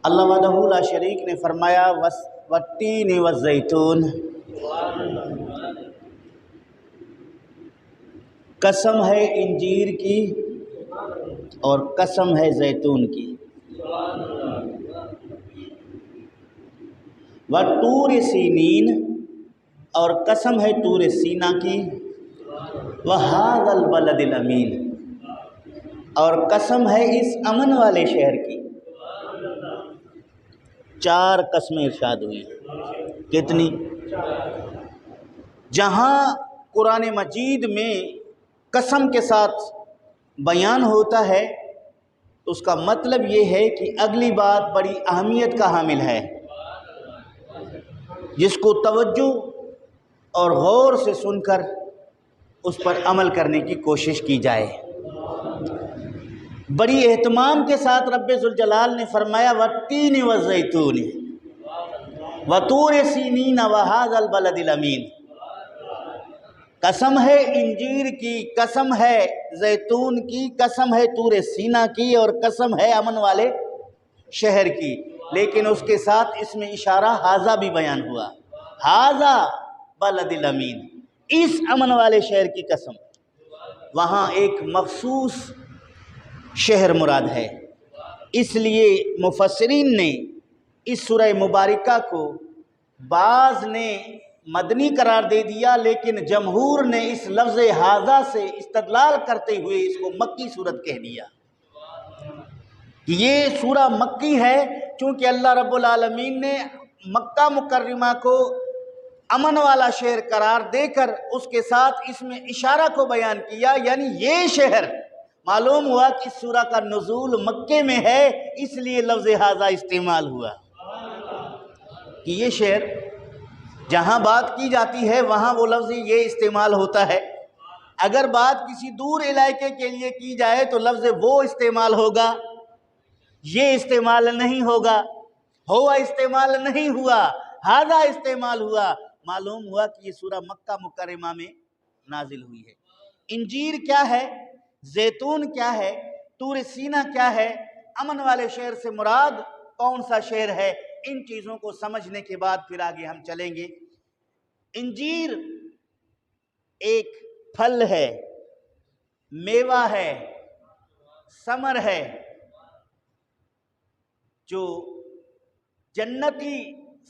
اللہ وحدہ لا شریک نے فرمایا والتین والزیتون، قسم ہے انجیر کی اور قسم ہے زیتون کی، وطور سینین، اور قسم ہے طور سینا کی، وہذا البلد الامین، اور قسم ہے اس امن والے شہر کی۔ چار قسمیں ارشاد ہوئی۔ کتنی؟ جہاں قرآن مجید میں قسم کے ساتھ بیان ہوتا ہے تو اس کا مطلب یہ ہے کہ اگلی بات بڑی اہمیت کا حامل ہے، جس کو توجہ اور غور سے سن کر اس پر عمل کرنے کی کوشش کی جائے۔ بڑی اہتمام کے ساتھ رب ذوالجلال نے فرمایا والتین والزیتون وطور سینین وہذا البلد الامین، قسم ہے انجیر کی، قسم ہے زیتون کی، قسم ہے طور سینا کی، اور قسم ہے امن والے شہر کی۔ لیکن اس کے ساتھ اس میں اشارہ ھذا بھی بیان ہوا، ھذا بلد الامین، اس امن والے شہر کی قسم۔ وہاں ایک مخصوص شہر مراد ہے، اس لیے مفسرین نے اس سورہ مبارکہ کو بعض نے مدنی قرار دے دیا، لیکن جمہور نے اس لفظ ھذا سے استدلال کرتے ہوئے اس کو مکی صورت کہہ دیا کہ یہ سورہ مکی ہے، چونکہ اللہ رب العالمین نے مکہ مکرمہ کو امن والا شہر قرار دے کر اس کے ساتھ اس میں اشارہ کو بیان کیا، یعنی یہ شہر معلوم ہوا کہ اس سورہ کا نزول مکے میں ہے، اس لیے لفظ ھذا استعمال ہوا کہ یہ شہر جہاں بات کی جاتی ہے وہاں وہ لفظ یہ استعمال ہوتا ہے۔ اگر بات کسی دور علاقے کے لیے کی جائے تو لفظ وہ استعمال ہوگا، یہ استعمال نہیں ہوگا، ہوا استعمال نہیں ہوا، ھذا استعمال ہوا۔ معلوم ہوا کہ یہ سورہ مکہ مکرمہ میں نازل ہوئی ہے۔ انجیر کیا ہے، زیتون کیا ہے، طور سینا کیا ہے، امن والے شہر سے مراد کون سا شہر ہے، ان چیزوں کو سمجھنے کے بعد پھر آگے ہم چلیں گے۔ انجیر ایک پھل ہے، میوہ ہے، ثمر ہے، جو جنتی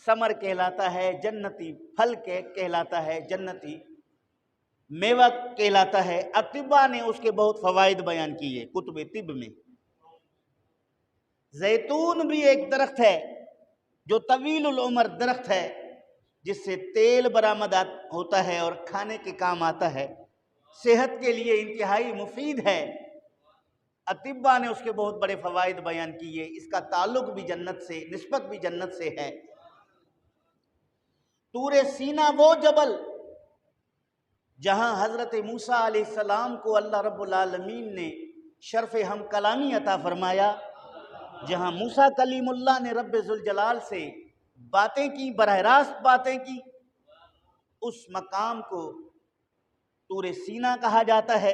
ثمر کہلاتا ہے، جنتی پھل کہلاتا ہے، جنتی میوہ کہلاتا ہے۔ اطباء نے اس کے بہت فوائد بیان کیے کتب طب میں۔ زیتون بھی ایک درخت ہے جو طویل العمر درخت ہے، جس سے تیل برآمد ہوتا ہے اور کھانے کے کام آتا ہے، صحت کے لیے انتہائی مفید ہے۔ اطباء نے اس کے بہت بڑے فوائد بیان کیے، اس کا تعلق بھی جنت سے، نسبت بھی جنت سے ہے۔ طور سینا وہ جبل جہاں حضرت موسیٰ علیہ السلام کو اللہ رب العالمین نے شرف ہم کلامی عطا فرمایا، جہاں موسیٰ کلیم اللہ نے رب ذوالجلال سے باتیں کی، براہ راست باتیں کی، اس مقام کو طور سینا کہا جاتا ہے،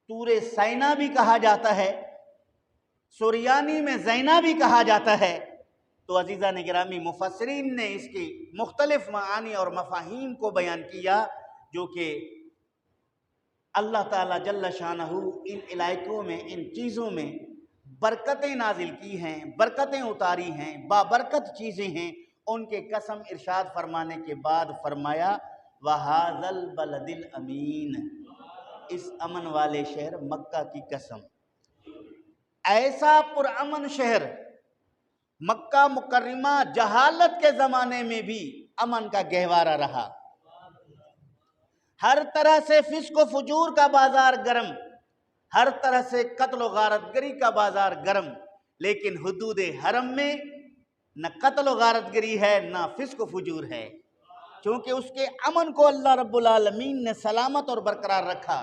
طور سینا بھی کہا جاتا ہے، سریانی میں زینا بھی کہا جاتا ہے۔ تو عزیزان گرامی، مفسرین نے اس کے مختلف معانی اور مفاہیم کو بیان کیا، جو کہ اللہ تعالیٰ جل شانہ ان علاقوں میں، ان چیزوں میں برکتیں نازل کی ہیں، برکتیں اتاری ہیں، بابرکت چیزیں ہیں۔ ان کے قسم ارشاد فرمانے کے بعد فرمایا وَهَذَا الْبَلَدِ الْأَمِينَ، اس امن والے شہر مکہ کی قسم۔ ایسا پرامن شہر مکہ مکرمہ جہالت کے زمانے میں بھی امن کا گہوارہ رہا، ہر طرح سے فسق و فجور کا بازار گرم، ہر طرح سے قتل و غارت گری کا بازار گرم، لیکن حدود حرم میں نہ قتل و غارت گری ہے نہ فسق و فجور ہے، کیونکہ اس کے امن کو اللہ رب العالمین نے سلامت اور برقرار رکھا۔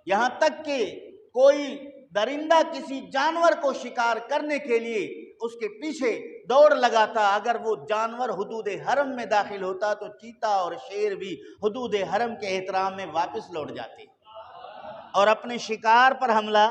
یہاں تک کہ کوئی درندہ کسی جانور کو شکار کرنے کے لیے اس کے پیچھے دوڑ لگاتا، اگر وہ جانور حدود حرم میں داخل ہوتا تو چیتا اور شیر بھی حدود حرم کے احترام میں واپس لوٹ جاتے اور اپنے شکار پر حملہ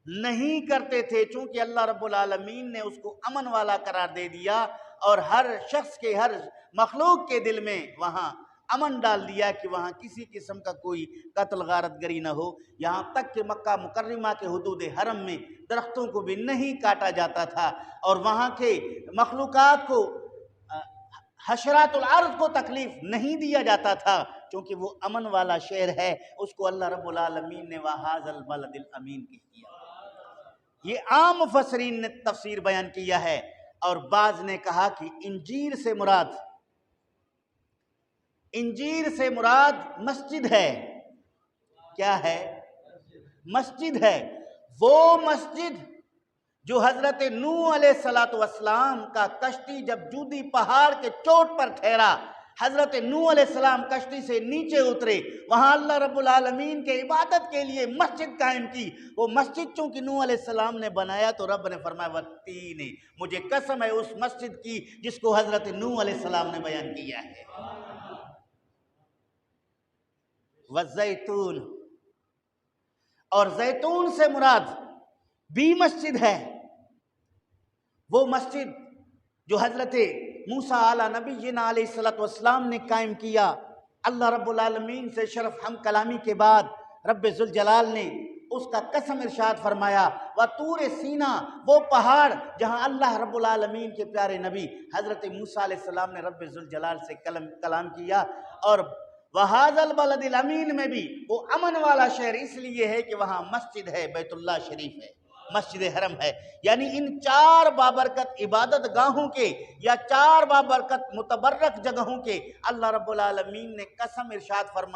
نہیں کرتے تھے، چونکہ اللہ رب العالمین نے اس کو امن والا قرار دے دیا اور ہر شخص کے، ہر مخلوق کے دل میں وہاں امن ڈال دیا کہ وہاں کسی قسم کا کوئی قتل غارت گری نہ ہو۔ یہاں تک کہ مکہ مکرمہ کے حدود حرم میں درختوں کو بھی نہیں کاٹا جاتا تھا، اور وہاں کے مخلوقات کو، حشرات الارض کو تکلیف نہیں دیا جاتا تھا، چونکہ وہ امن والا شہر ہے۔ اس کو اللہ رب العالمین نے وَهَذَا الْبَلَدِ الْأَمِينَ کہہ دیا۔ یہ عام مفسرین نے تفسیر بیان کیا ہے، اور بعض نے کہا کہ انجیل سے مراد مسجد ہے۔ کیا ہے؟ مسجد ہے۔ وہ مسجد جو حضرت نوح علیہ السلام کا کشتی جب جودی پہاڑ کے چوٹ پر ٹھہرا، حضرت نوح علیہ السلام کشتی سے نیچے اترے، وہاں اللہ رب العالمین کے عبادت کے لیے مسجد قائم کی۔ وہ مسجد چونکہ نوح علیہ السلام نے بنایا تو رب نے فرمایا وَالتِّینِ، مجھے قسم ہے اس مسجد کی جس کو حضرت نوح علیہ السلام نے بیان کیا ہے، وَالزَّیتُونِ، اور زیتون سے مراد بھی مسجد ہے۔ وہ مسجد جو حضرت موسیٰ علیہ نبینا علیہ السلام نے قائم کیا، اللہ رب العالمین سے شرف ہم کلامی کے بعد رب ذوالجلال نے اس کا قسم ارشاد فرمایا، وَطُورِ سینا، وہ پہاڑ جہاں اللہ رب العالمین کے پیارے نبی حضرت موسیٰ علیہ السلام نے رب ذوالجلال سے کلام کیا۔ اور وَهَذَا الْبَلَدِ الْأَمِينَ میں بھی وہ امن والا شہر اس لیے ہے کہ وہاں مسجد ہے، بیت اللہ شریف ہے، مسجد حرم ہے۔ یعنی ان 4 بابرکت عبادت گاہوں کے یا 4 بابرکت متبرک جگہوں کے اللہ رب العالمین نے قسم ارشاد فرمایا۔